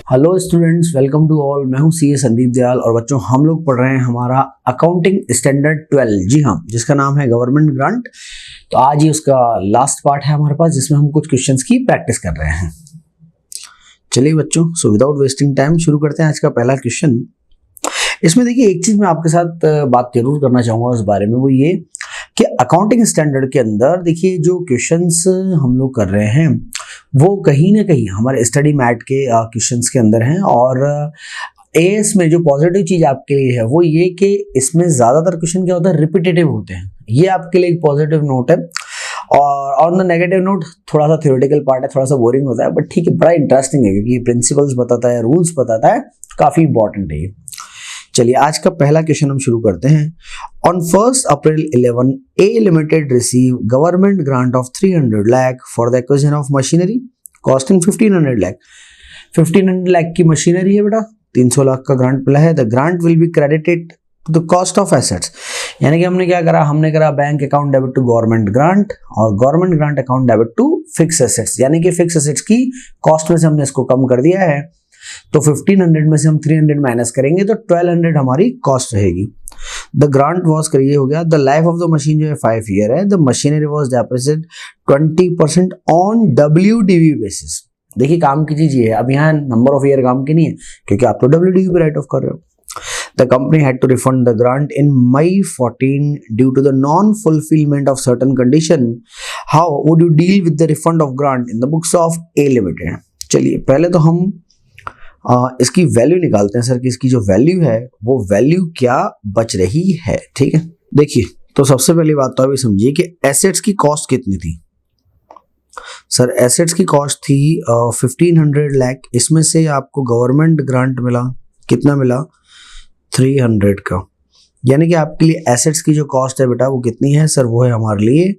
Hello students, welcome to all. मैं हूं CA Sandeep Dayal और बच्चों हम लोग पढ़ रहे हैं हमारा अकाउंटिंग स्टैंडर्ड 12, जी हाँ, जिसका नाम है गवर्नमेंट ग्रांट। तो आज ही उसका लास्ट पार्ट है हमारे पास, जिसमें हम कुछ क्वेश्चंस की प्रैक्टिस कर रहे हैं। चलिए बच्चों, सो विदाउट वेस्टिंग टाइम शुरू करते हैं आज का पहला क्वेश्चन। इसमें देखिए, एक चीज मैं आपके साथ बात जरूर करना चाहूंगा उस बारे में, वो ये कि अकाउंटिंग स्टैंडर्ड के अंदर देखिए जो क्वेश्चंस हम लोग कर रहे हैं वो कहीं ना कहीं हमारे स्टडी मैट के क्वेश्चंस के अंदर हैं। और एएस में जो पॉजिटिव चीज आपके लिए है वो ये कि इसमें ज्यादातर क्वेश्चन क्या होता है, रिपीटेटिव होते हैं। ये आपके लिए एक पॉजिटिव नोट है। और ऑन द नेगेटिव नोट थोड़ा सा थ्योरेटिकल पार्ट है, थोड़ा सा बोरिंग होता है, बट ठीक है, बड़ा इंटरेस्टिंग है क्योंकि प्रिंसिपल्स बताता है, रूल्स बताता है, काफी इंपॉर्टेंट है ये। चलिए आज का पहला क्वेश्चन हम शुरू करते हैं। On 1 April 11, A Limited receive government grant of 300 lakh for the acquisition of machinery costing 1500 lakh। 1500 lakh की मशीनरी है बेटा, 300 लाख का ग्रांट मिला है। The grant will be credited to the cost of assets. यानी कि हमने क्या करा, हमने करा bank account debit to government grant और government grant account debit to fix assets. यानी कि फिक्स एसेट्स की कॉस्ट में से हमने इसको कम कर दिया है। तो 1500 में से हम 300 माइनस करेंगे तो 1200 हमारी कॉस्ट रहेगी। द ग्रांट वॉज करिए हो गया। The life of the machine जो है 5 ईयर है। The machinery was depreciated 20% on WDV basis. देखिए काम की चीज ये है, अब यहाँ नंबर ऑफ ईयर काम की नहीं है क्योंकि आप तो WDV पे राइट ऑफ कर रहे हो। The company had to refund the grant in May 14 due to the non fulfilment of certain condition. How would you deal with the refund of grant in the books of A limited. चलिए पहले तो हम इसकी value निकालते हैं sir कि इसकी जो वैल्यू है वो वैल्यू क्या बच रही है। ठीक है, देखिए तो सबसे पहली बात तो अभी समझिए कि एसेट्स की कॉस्ट कितनी थी। सर एसेट्स की कॉस्ट थी 1500 लाख। इसमें से आपको गवर्नमेंट ग्रांट मिला, कितना मिला, 300 का। यानी कि आपके लिए एसेट्स की जो कॉस्ट है बेटा वो कितनी है सर, वो है हमारे लिए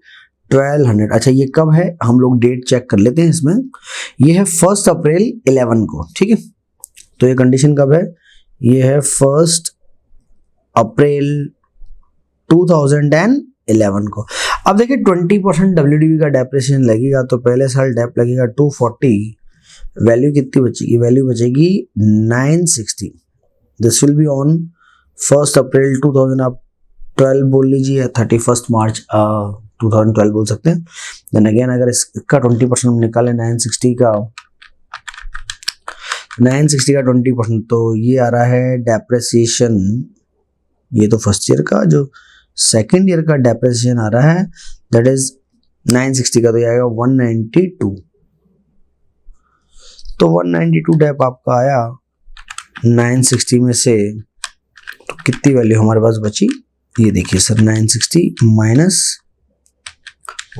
1200। अच्छा ये कब है, हम लोग डेट चेक कर लेते हैं इसमें। ये है 1 अप्रैल 11 को। ठीक है, तो ये कंडीशन कब है, ये है 1 अप्रैल 2011 को। अब देखिए 20% WDV का डेप्रिसिएशन लगेगा तो पहले साल डेप लगेगा 240। वैल्यू कितनी बचेगी, वैल्यू बचेगी 960। दिस विल बी ऑन 1 अप्रैल 2012 बोल लीजिए, 31 मार्च 2012 बोल सकते हैं। देन अगेन अगर इसका 20% हम निकालें 960 का 20% तो ये आ रहा है डेप्रिसिएशन। ये तो फर्स्ट ईयर का, जो सेकेंड ईयर का डेप्रिसिएशन आ रहा है दैट इज 960 का, तो ये आएगा 192। तो 192 डेप आपका आया 960 में से, तो कितनी वैल्यू हमारे पास बची, ये देखिए सर 960 माइनस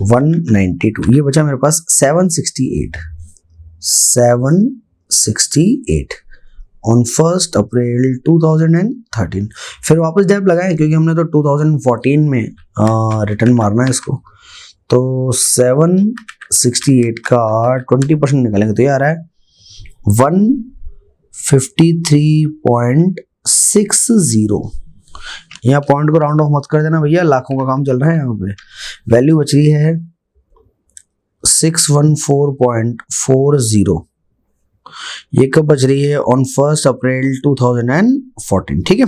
192, ये बचा मेरे पास 768 ऑन 1 अप्रैल 2013। फिर वापस डेप लगाएं क्योंकि हमने तो 2014 में रिटर्न मारना है इसको। तो 768 का 20% निकालेंगे तो ये आ रहा है 153.60। यहाँ पॉइंट को राउंड ऑफ मत कर देना भैया, लाखों का काम चल रहा है यहाँ पे। वैल्यू बच रही है 614.40। ये कब बच रही है, ऑन 1 अप्रैल 2014। ठीक है,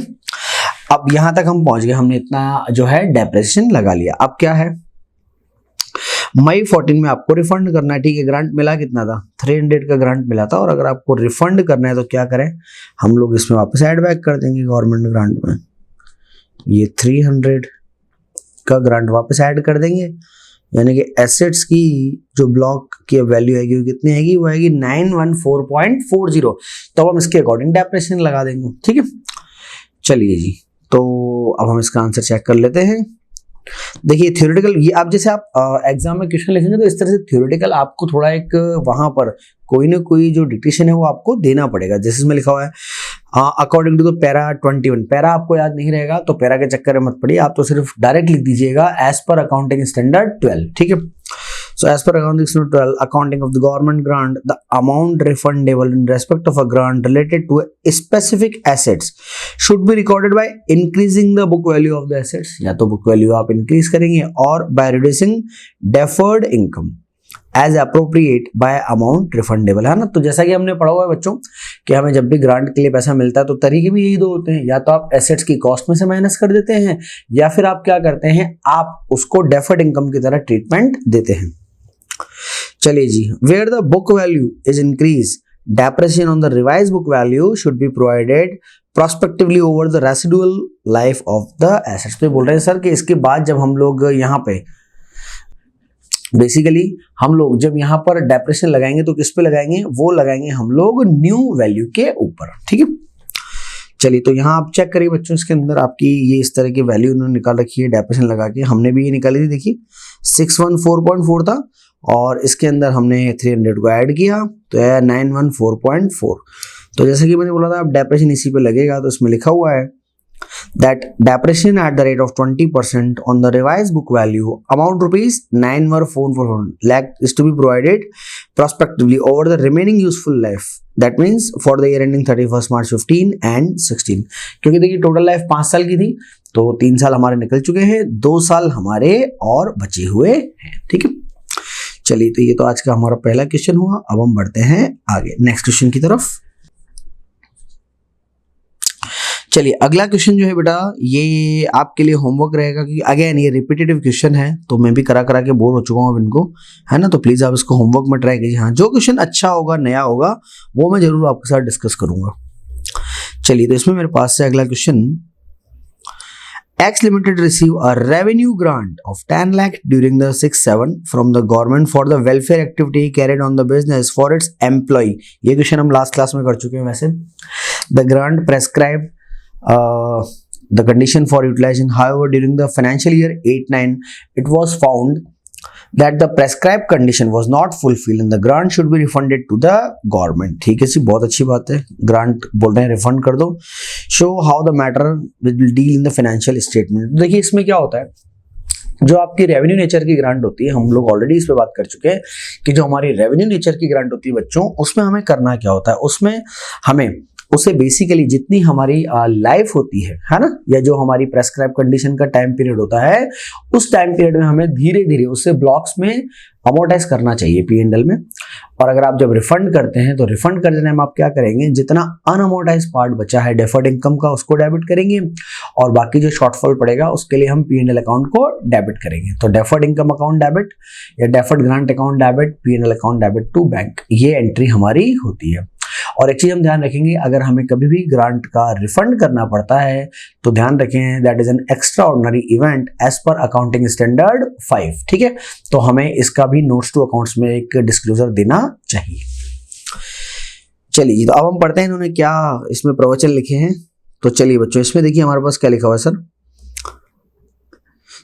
अब यहां तक हम पहुंच गए, हमने इतना जो है डेप्रिसिएशन लगा लिया। अब क्या है, May 14 में आपको रिफंड करना है। ठीक है, ग्रांट मिला कितना था, 300 का ग्रांट मिला था। और अगर आपको रिफंड करना है तो क्या करें, हम लोग इसमें वापस ऐड बैक कर देंगे गवर्नमेंट ग्रांट में। ये 300 का ग्रांट वापस ऐड कर देंगे, यानी कि एसेट्स की जो ब्लॉक की वैल्यू आएगी वो कितनी आएगी, वो आएगी 914.40। तो हम इसके अकॉर्डिंग डेप्रिसिएशन लगा देंगे। ठीक है, चलिए जी, तो अब हम इसका आंसर चेक कर लेते हैं। देखिए थ्योरेटिकल, ये आप जैसे आप एग्जाम में क्वेश्चन लिखेंगे तो इस तरह से थ्योरेटिकल आपको थोड़ा एक वहां पर कोई ना कोई जो डिक्टेशन है वो आपको देना पड़ेगा। जैसे इसमें लिखा हुआ है according to the para 21। Para आपको याद नहीं रहेगा तो पैरा के चक्कर में मत पड़िए, आप तो सिर्फ डायरेक्ट लिख दीजिएगा एज पर अकाउंटिंग स्टैंडर्ड 12। ठीक है, so as per accounting standard 12 accounting of the government grant, the amount refundable in respect of a grant related to specific assets should be recorded by increasing the book value of the assets. या तो book value आप increase करेंगे और by reducing deferred income. As appropriate by amount refundable, है ना। तो जैसा कि हमने पढ़ा हुआ है बच्चों कि हमें जब भी ग्रांट के लिए पैसा मिलता है तो तरीके भी यही दो होते हैं, या तो आप एसेट्स की कॉस्ट में से माइनस कर देते हैं, या फिर आप क्या करते हैं, आप उसको डेफर्ड इनकम की तरह ट्रीटमेंट देते हैं। चलिए जी, where the book value is increase, depreciation on the revise book value should be provided prospectively over the residual life of the assets. तो बोल रहे हैं सर कि इसके बाद जब हम लोग यहाँ पे बेसिकली हम लोग जब यहाँ पर डेप्रेशन लगाएंगे तो किस पे लगाएंगे, वो लगाएंगे हम लोग न्यू वैल्यू के ऊपर, ठीक है। चलिए, तो यहाँ आप चेक करिए बच्चों, इसके अंदर आपकी ये इस तरह की वैल्यू उन्होंने निकाल रखी है डेप्रेशन लगा के, हमने भी ये निकाली थी, देखिए 614.4 था और इसके अंदर हमने 300 को ऐड किया तो है 914.4। तो जैसे कि मैंने बोला था अब डेप्रेशन इसी पे लगेगा, तो इसमें लिखा हुआ है that depreciation at the rate of 20% on the revised book value amount rupees 914 lakh is to be provided prospectively over the remaining useful life, that means for the year ending 31st March 15 and 16। क्योंकि देखिए total life 5 साल की थी तो 3 साल हमारे निकल चुके हैं, 2 साल हमारे और बचे हुए हैं, ठीक है। चलिए, तो ये तो आज का हमारा पहला क्वेश्चन हुआ। अब हम बढ़ते हैं आगे नेक्स्ट क्वेश्चन की तरफ। चलिए, अगला क्वेश्चन जो है बेटा ये आपके लिए होमवर्क रहेगा, क्योंकि अगेन ये रिपीटेटिव क्वेश्चन है तो मैं भी करा करा के बोर हो चुका हूँ अब इनको, है ना। तो प्लीज आप इसको होमवर्क में ट्राई कीजिए। हाँ, जो क्वेश्चन अच्छा होगा, नया होगा, वो मैं जरूर आपके साथ डिस्कस करूंगा। चलिए, तो इसमें मेरे पास से अगला question, X Limited receive a revenue grant of 10 lakh during the 6-7 from the government for the welfare activity carried on the business for its employee। ये क्वेश्चन हम लास्ट क्लास में कर चुके हैं वैसे। The grant prescribed the condition for utilization, however during the financial year 8-9 it was found that the prescribed condition was not fulfilled and the grant should be refunded to the government। ठीक है जी, बहुत अच्छी बात है, grant बोल रहे हैं refund कर दो। show how the matter will deal in the financial statement। देखिए इसमें क्या होता है, जो आपकी रेवेन्यू नेचर की ग्रांट होती है, हम लोग ऑलरेडी इस पे बात कर चुके हैं कि जो हमारी रेवेन्यू नेचर की ग्रांट होती है बच्चों, उसमें हमें करना क्या होता है, उसमें हमें उसे बेसिकली जितनी हमारी लाइफ होती है ना, या जो हमारी प्रेस्क्राइब कंडीशन का टाइम पीरियड होता है, उस टाइम पीरियड में हमें धीरे धीरे उससे ब्लॉक्स में अमोर्टाइज करना चाहिए P&L में। और अगर आप जब रिफंड करते हैं तो रिफंड कर देने में आप क्या करेंगे, जितना अनअमोर्टाइज पार्ट बचा है डेफर्ड इनकम का उसको डेबिट करेंगे और बाकी जो शॉर्टफॉल पड़ेगा उसके लिए हम P&L अकाउंट को डेबिट करेंगे। तो डेफर्ड इनकम अकाउंट डेबिट या deferred grant account debit, P&L account debit to bank, ये एंट्री हमारी होती है। और एक चीज हम ध्यान रखेंगे, अगर हमें कभी भी ग्रांट का रिफंड करना पड़ता है तो ध्यान रखें that is an extraordinary event as per accounting standard 5, ठीक है। तो हमें इसका भी नोट्स टू अकाउंट्स में एक डिस्क्लोजर देना चाहिए। चलिए जी, तो अब हम पढ़ते हैं इन्होंने क्या इसमें प्रवचन लिखे हैं। तो चलिए बच्चों, इसमें देखिए हमारे पास क्या लिखा हुआ है sir.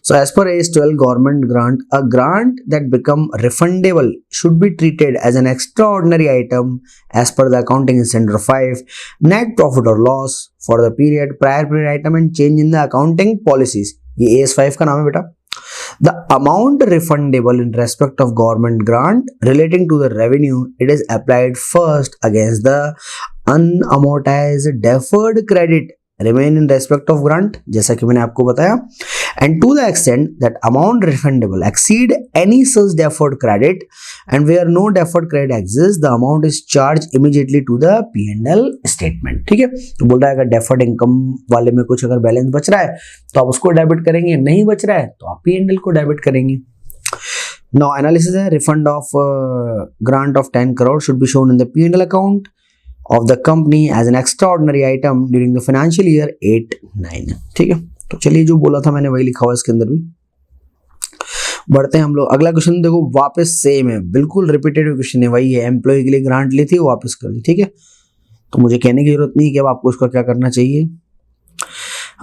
So as per AS12 government grant, a grant that become refundable should be treated as an extraordinary item as per the accounting standard 5, net profit or loss for the period, prior period item and change in the accounting policies। ये AS5 का नाम है बेटा। The amount refundable in respect of government grant relating to the revenue, it is applied first against the unamortized deferred credit remain in respect of grant, जैसा कि मैंने आपको बताया, and to the extent that amount refundable exceed any such deferred credit and where no deferred credit exists, the amount is charged immediately to the P&L statement। ठीक है, तो बोल रहा है अगर डेफर्ड इनकम वाले में कुछ अगर बैलेंस बच रहा है तो आप उसको डेबिट करेंगे, नहीं बच रहा है तो आप P&L को डेबिट करेंगे। Now analysis है, refund of grant of 10 crore should be shown in the P&L account of the company as an extraordinary item during the financial year 8-9। ठीक है, तो चलिए जो बोला था मैंने वही लिखा हुआ है इसके अंदर भी। बढ़ते हैं हम लोग, अगला क्वेश्चन देखो वापस सेम है, बिल्कुल रिपीटेटिव क्वेश्चन है, वही है, एम्प्लॉय के लिए ग्रांट ली थी वापस कर दी। ठीक है, तो मुझे कहने की जरूरत नहीं कि अब आपको उसका क्या करना चाहिए।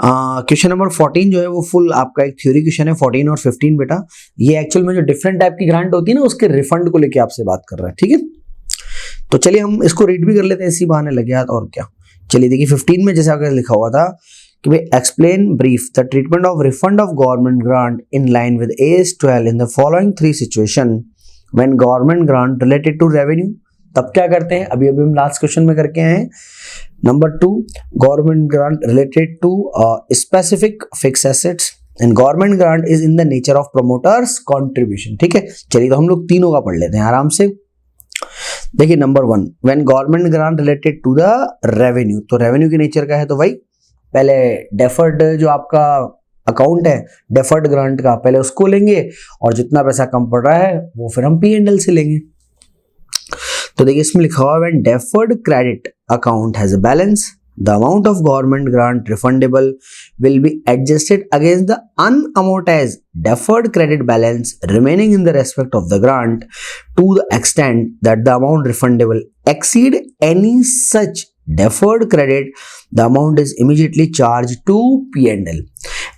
क्वेश्चन नंबर 14 जो है वो फुल आपका एक थ्योरी क्वेश्चन है। 14 और 15 बेटा ये एक्चुअल में जो डिफरेंट टाइप की ग्रांट होती है ना उसके रिफंड को लेके आपसे बात कर रहा है। ठीक है, तो चलिए हम इसको रीड भी कर लेते हैं, इसी बहाने लगे हाथ और क्या। चलिए देखिए 15 में जैसे अगर लिखा हुआ था कि भाई explain brief the treatment of refund of government grant in line with AS12 in the following 3 situation when government grant related to revenue. तब क्या करते हैं, अभी हम लास्ट क्वेश्चन में करके आए हैं। Number 2 government grant related to specific fix assets, and government grant is in the nature of promoters contribution. ठीक है, चलिए तो हम लोग तीनों का पढ़ लेते हैं आराम से। देखिए number 1, when government grant related to the revenue, तो रेवेन्यू के नेचर का है तो भाई पहले डेफर्ड जो आपका अकाउंट है डेफर्ड ग्रांट का, पहले उसको लेंगे और जितना पैसा कम पड़ रहा है वो फिर हम P&L से लेंगे। तो देखिए इसमें लिखा हुआ when deferred credit account has a balance, the amount of government grant refundable will be adjusted against the unamortized deferred credit balance remaining in the respect of the grant to the extent that the amount refundable exceed any such deferred credit. The amount is immediately charged to P&L,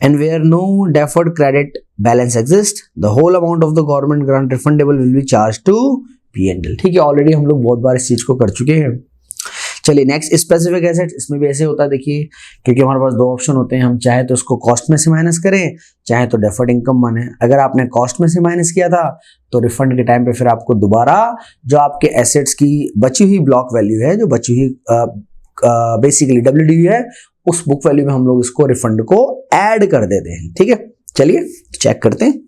and where no deferred credit balance exists, the whole amount of the government grant refundable will be charged to P&L। ठीक है, already हम लोग बहुत बार इस चीज को कर चुके हैं। चलिए नेक्स्ट स्पेसिफिक एसेट, इसमें भी ऐसे होता है देखिए, क्योंकि हमारे पास दो ऑप्शन होते हैं, हम चाहे तो इसको कॉस्ट में से माइनस करें, चाहे तो डेफर्ड इनकम माने। अगर आपने कॉस्ट में से माइनस किया था तो रिफंड के टाइम पे फिर आपको दोबारा जो आपके एसेट्स की बची हुई ब्लॉक वैल्यू है, जो बची हुई बेसिकली WDV है, उस बुक वैल्यू में हम लोग इसको रिफंड को ऐड कर देते हैं। ठीक है, चलिए चेक करते हैं।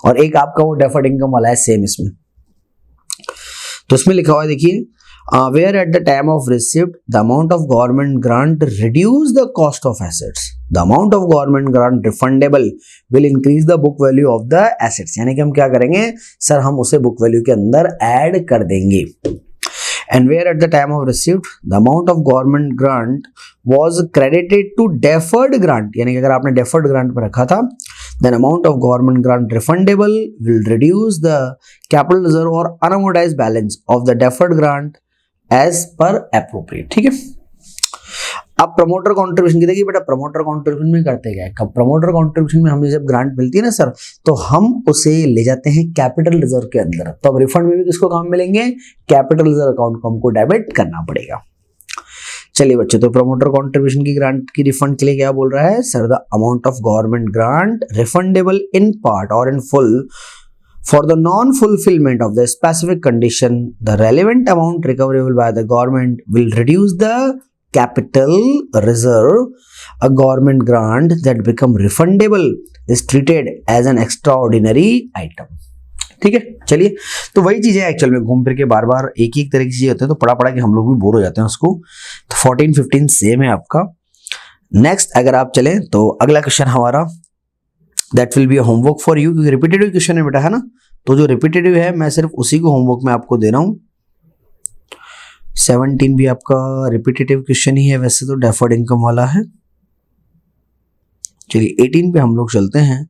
और एक आपका वो डेफर्ड इनकम वाला है सेम इसमें, तो इसमें लिखा हुआ है देखिए where at the time of receipt the amount of government grant reduce the cost of assets, the amount of government grant refundable will increase the book value of the assets। यानी कि हम क्या करेंगे सर, हम उसे book value के अंदर add कर देंगे। and where at the time of receipt the amount of government grant was credited to deferred grant, यानी कि अगर आपने deferred grant पर रखा था, then amount of government grant refundable will reduce the capital reserve or unamortized balance of the deferred grant as per appropriate। ठीक है, अब प्रमोटर कॉन्ट्रीब्यूशन की देखिए बेटा, प्रमोटर कॉन्ट्रीब्यूशन में करते क्या है, प्रमोटर कॉन्ट्रीब्यूशन में हमें जब ग्रांट मिलती है ना सर, तो हम उसे ले जाते हैं कैपिटल रिजर्व के अंदर। तो अब रिफंड में भी किसको काम मिलेंगे, कैपिटल रिजर्व अकाउंट को हमको डेबिट करना पड़ेगा। चलिए बच्चों, तो प्रमोटर कॉन्ट्रीब्यूशन की ग्रांट की रिफंड के लिए क्या बोल रहा है sir, the amount of government grant refundable in part और in full for the non-fulfillment of the specific condition, the relevant amount recoverable by the government will reduce the capital reserve. A government grant that become refundable is treated as an extraordinary item। ठीक है, चलिए तो वही चीज है actual में, घूम फिर के बार बार एक ही तरह की चीजें होती है, तो पढ़ा पढ़ा के हम लोग भी बोर हो जाते हैं उसको। तो 14-15 सेम है आपका। नेक्स्ट अगर आप चलें तो अगला क्वेश्चन हमारा that will be homework for you, क्योंकि रिपीटेटिव क्वेश्चन है बेटा, है ना, तो जो रिपीटेटिव है मैं सिर्फ उसी को होमवर्क में आपको दे रहा हूं। 17 भी आपका रिपीटेटिव क्वेश्चन ही है, वैसे तो डेफर्ड इनकम वाला है। चलिए 18 पे हम लोग चलते हैं।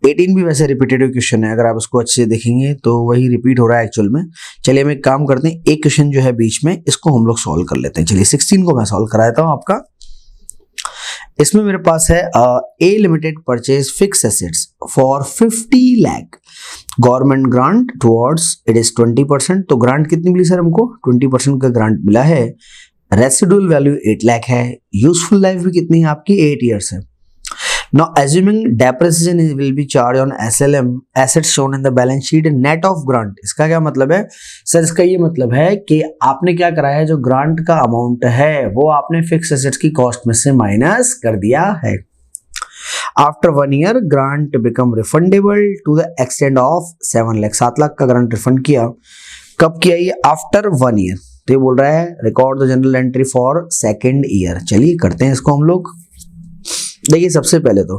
18 भी वैसे रिपीटेटिव क्वेश्चन है, अगर आप उसको अच्छे से देखेंगे तो वही रिपीट हो रहा है एक्चुअल में। चलिए हम एक काम करते हैं, एक क्वेश्चन जो है बीच में इसको हम लोग सॉल्व कर लेते हैं। चलिए 16 को मैं सॉल्व करा देता हूं आपका। इसमें मेरे पास है a limited purchase fix assets for 50 lakh, government grant towards it is 20%। तो ग्रांट कितनी मिली सर हमको, 20% का ग्रांट मिला है। रेसिडुअल वैल्यू 8 लाख है। यूजफुल लाइफ भी कितनी है आपकी, 8 ईयर्स है। Now assuming depreciation will be charged on SLM assets shown in the balance sheet net of grant। इसका क्या मतलब है सर, इसका ये मतलब है कि आपने क्या करा है, जो ग्रांट का अमाउंट है वो आपने फिक्स एसेट्स की कॉस्ट में से माइनस कर दिया है। After 1 year grant become refundable to the extent of 7 lakh, 7 lakh का ग्रांट रिफंड किया। कब किया ये, आफ्टर 1 ईयर। तो ये बोल रहा है record the general entry for 2nd year. चलिए करते हैं इसको हम लोग। देखिए सबसे पहले तो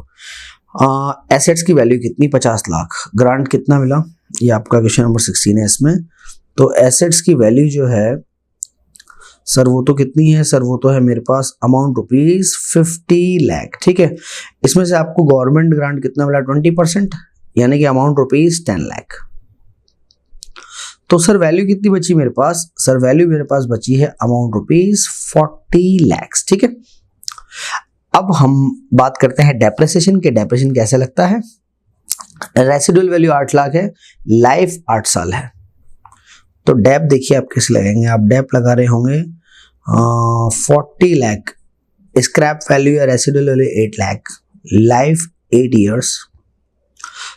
एसेट्स की वैल्यू कितनी, 50 लाख, ग्रांट कितना मिला, ये आपका क्वेश्चन नंबर 16 है इसमें। तो एसेट्स की वैल्यू जो है सर वो तो कितनी है सर, वो तो है मेरे पास अमाउंट रुपीज 50 लाख। ठीक है, इसमें से आपको गवर्नमेंट ग्रांट कितना मिला, 20%, यानी कि अमाउंट रुपीज 10 लाख। तो सर वैल्यू कितनी बची मेरे पास, सर वैल्यू मेरे पास बची है अमाउंट रुपीज 40 लाख। ठीक है, अब हम बात करते हैं डेप्रिसिएशन के। डेप्रिसिएशन कैसे लगता है, रेसिडुअल वैल्यू 8 लाख है, लाइफ 8 साल है। तो डेप देखिए आप किस लगेंगे, आप डेप लगा रहे होंगे 40 लाख, स्क्रैप वैल्यू या residual value 8 lakh, life 8 years.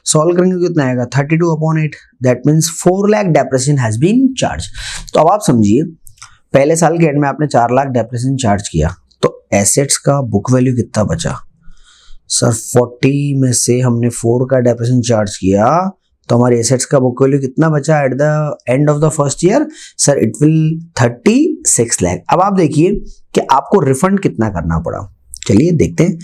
Solve करेंगे कितना आएगा, 32/8, that means 4 lakh depreciation has been charge. तो अब आप समझिए पहले साल के एंड में आपने 4 लाख डेप्रिसिएशन चार्ज किया, तो एसेट्स का बुक वैल्यू कितना बचा, सर 40 में से हमने 4 का डेप्रिसिएशन चार्ज किया तो हमारी एसेट्स का बुक वैल्यू कितना बचा at the end of the first year? Sir it will 36 lakh. अब आप देखिए कि आपको रिफंड कितना करना पड़ा, चलिए देखते हैं।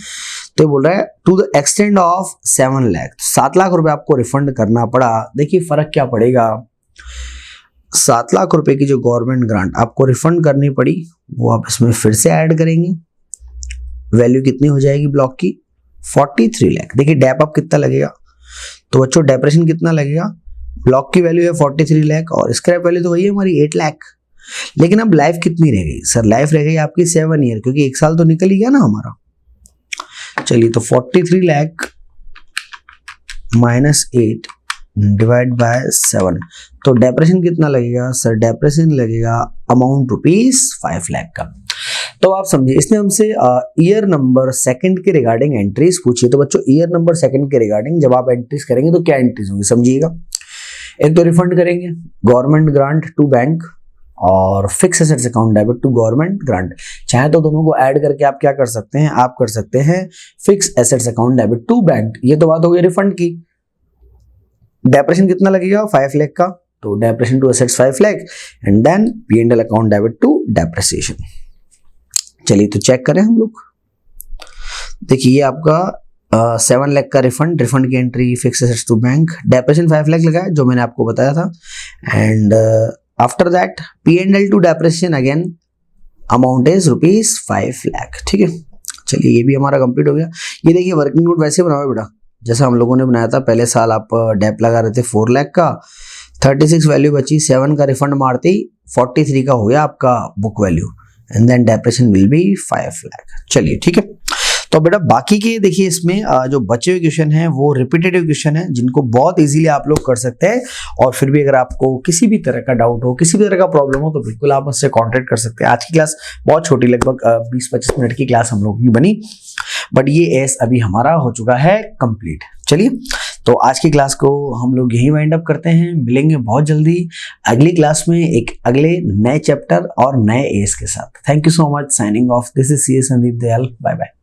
तो बोल रहा है to the extent of 7 lakh, 7 lakh रुपए आपको रिफंड करना पड़ा। देखिए फर्क क्या पड़ेगा, 7 लाख रुपए की जो गवर्नमेंट ग्रांट आपको रिफंड करनी पड़ी वो आप इसमें फिर से ऐड करेंगे, वैल्यू कितनी हो जाएगी ब्लॉक की? 43 लाख। देखिए डेप अप कितना लगेगा, तो बच्चों डेप्रेशन कितना लगेगा? ब्लॉक की वैल्यू है 43 लाख और स्क्रैप वैल्यू तो वही है हमारी 8 लाख। लेकिन अब लाइफ कितनी रह गई? सर लाइफ रह गई आपकी 7 ईयर, क्योंकि 1 साल तो निकल ही गया ना हमारा। चलिए तो 43 लाख माइनस 8 डिवाइड बाय 7, तो डेप्रेशन कितना लगेगा? सर डेप्रेशन लगेगा अमाउंट रुपीज 5 लाख का। तो आप समझिए इसने हमसे ईयर नंबर सेकंड के रिगार्डिंग एंट्रीज पूछी। तो बच्चों ईयर नंबर सेकंड के रिगार्डिंग जब आप एंट्रीज करेंगे तो क्या एंट्रीज होंगी समझिएगा। एक तो रिफंड करेंगे गवर्नमेंट ग्रांट टू बैंक और fix assets account debit to government grant. चाहे तो दोनों को ऐड करके आप क्या कर सकते हैं, आप कर सकते हैं fix assets account debit to bank. ये तो बात हो गई रिफंड की। डेप्रेशन कितना लगेगा? 5 लाख का, तो depression to assets 5 lakh and then P&L account debit to depreciation. चलिए तो चेक करें हम लोग। देखिए ये आपका 7 लाख का रिफंड की entry fix assets to bank, depression 5 lakh लगा है जो मैंने आपको बताया था and after that P&L to depreciation again amount is rupees 5 lakh. ठीक है, चलिए ये भी हमारा कंप्लीट हो गया। ये देखिए वर्किंग नोट वैसे बनाओ बेटा जैसा हम लोगों ने बनाया था। पहले साल आप डेप लगा रहे थे 4 लाख का, 36 वैल्यू बची, 7 का रिफंड मारते ही 43 का हो गया आपका book value and then depression will be 5 lakh. चलिए ठीक है, तो बेटा बाकी के देखिए इसमें जो बचे हुए क्वेश्चन हैं वो रिपीटेटिव क्वेश्चन है जिनको बहुत इजीली आप लोग कर सकते हैं। और फिर भी अगर आपको किसी भी तरह का डाउट हो, किसी भी तरह का प्रॉब्लम हो तो बिल्कुल आप मुझसे कांटेक्ट कर सकते हैं। आज की क्लास बहुत छोटी, लगभग 20-25 मिनट की क्लास हम लोग की बनी, बट ये एस अभी हमारा हो चुका है कंप्लीट। चलिए तो आज की क्लास को हम लोग यहीं वाइंड अप करते हैं। मिलेंगे बहुत जल्दी अगली क्लास में एक अगले नए चैप्टर और नए एस के साथ। Thank you so much. Signing off, this is CS Sandeep Dayal. Bye bye.